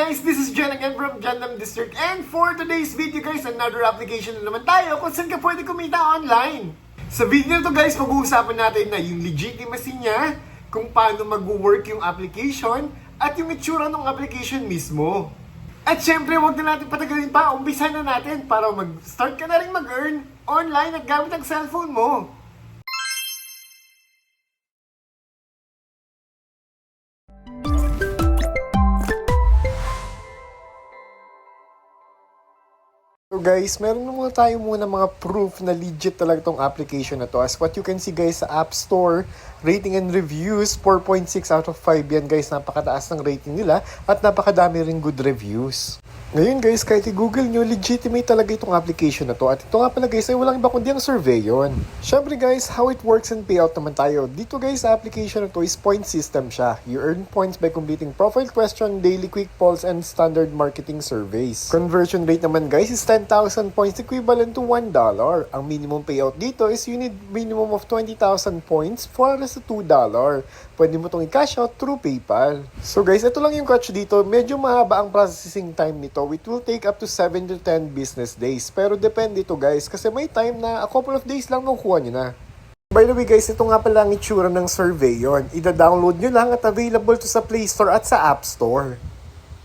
guys, this is Jen again from Jandam District, and for today's video guys, another application na naman tayo kung saan ka pwede kumita online. Sa video na to guys, pag-uusapan natin na yung legitimacy niya, kung paano mag-work yung application, at yung itsura ng application mismo. At syempre, huwag na natin patagalin pa, umpisa na natin para mag-start ka na rin mag-earn online at gamit ang cellphone mo. So guys, meron na tayo muna mga proof na legit talaga tong application na to. As what you can see guys sa App Store, rating and reviews, 4.6 out of 5 yan guys. Napakataas ng rating nila at napakadami rin good reviews. Ngayon guys, kahit i-google nyo, legitimate talaga itong application na to. At ito nga pala guys, ay walang iba kundi ang Surveyon. Syempre guys, how it works and payout naman tayo. Dito guys, sa application na to is point system siya. You earn points by completing profile question, daily quick polls, and standard marketing surveys. Conversion rate naman guys is 10,000 points equivalent to $1. Ang minimum payout dito is you need minimum of 20,000 points for us to $2. Pwede mo itong i-cash out through PayPal. So guys, ito lang yung catch dito. Medyo mahaba ang processing time nito. It will take up to 7 to 10 business days. Pero depende ito guys, kasi may time na a couple of days lang makukuha nyo na. By the way guys, ito nga pala ang itsura ng Surveyon. Ida-download nyo lang at available to sa Play Store at sa App Store.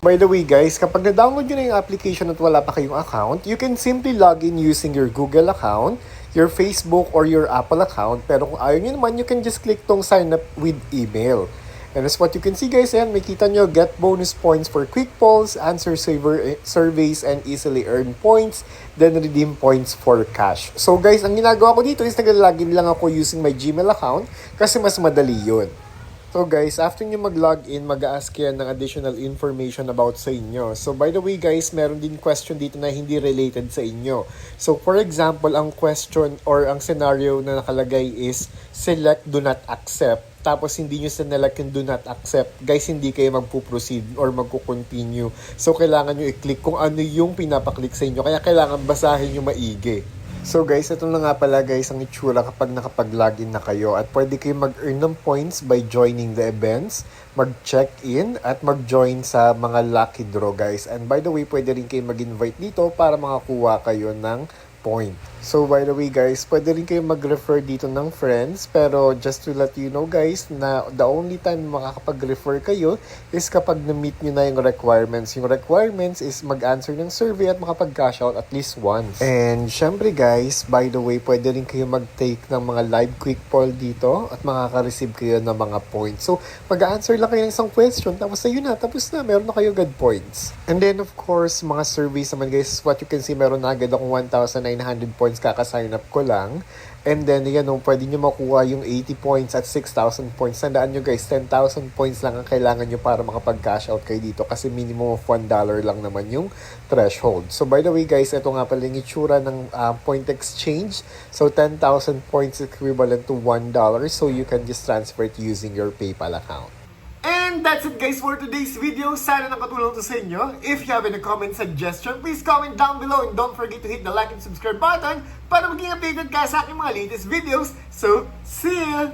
By the way guys, kapag na-download nyo na yung application at wala pa kayong account, you can simply log in using your Google account, your Facebook, or your Apple account. Pero kung ayaw nyo naman, you can just click tong sign up with email. And as what you can see guys, ayan, makita nyo, get bonus points for quick polls, answer surveys, and easily earn points, then redeem points for cash. So guys, ang ginagawa ko dito is nag-login lang ako using my Gmail account kasi mas madali yun. So guys, after nyo mag-login, mag-ask yan ng additional information about sa inyo. So by the way guys, meron din question dito na hindi related sa inyo. So for example, ang question or ang scenario na nakalagay is select do not accept. Tapos hindi nyo sinelect yung do not accept. Guys, hindi kayo magpo-proceed or magko-continue. So kailangan nyo i-click kung ano yung pinapaklik sa inyo. Kaya kailangan basahin nyo maigi. So guys, ito na nga pala guys ang itsura kapag nakapag-login na kayo at pwede kayo mag-earn ng points by joining the events, mag-check-in at mag-join sa mga lucky draw guys. And by the way, pwede rin kayo mag-invite dito para makakuha kayo ng point. So by the way guys, pwede rin kayo mag-refer dito ng friends, pero just to let you know guys na the only time makakapag-refer kayo is kapag na-meet nyo na yung requirements. Yung requirements is mag-answer ng survey at makapag-cash out at least once. And syempre guys, by the way, pwede rin kayo mag-take ng mga live quick poll dito at makaka-receive kayo ng mga points. So mag-answer lang kayo ng isang question, tapos na, meron na kayo good points. And then of course, mga surveys naman guys, what you can see, meron na agad akong 1,900 points kaka-sign up ko lang. And then, yan, pwede nyo makuha yung 80 points at 6,000 points. Tandaan nyo guys, 10,000 points lang ang kailangan nyo para makapag-cash out kayo dito kasi minimum of $1 lang naman yung threshold. So, by the way guys, ito nga pala yung itsura ng point exchange. So, 10,000 points equivalent to $1. So, you can just transfer it using your PayPal account. And that's it guys for today's video. Sana nakatulong to sa inyo. If you have any comment suggestion, please comment down below. And don't forget to hit the like and subscribe button para maging updated ka sa aking mga latest videos. So, see ya!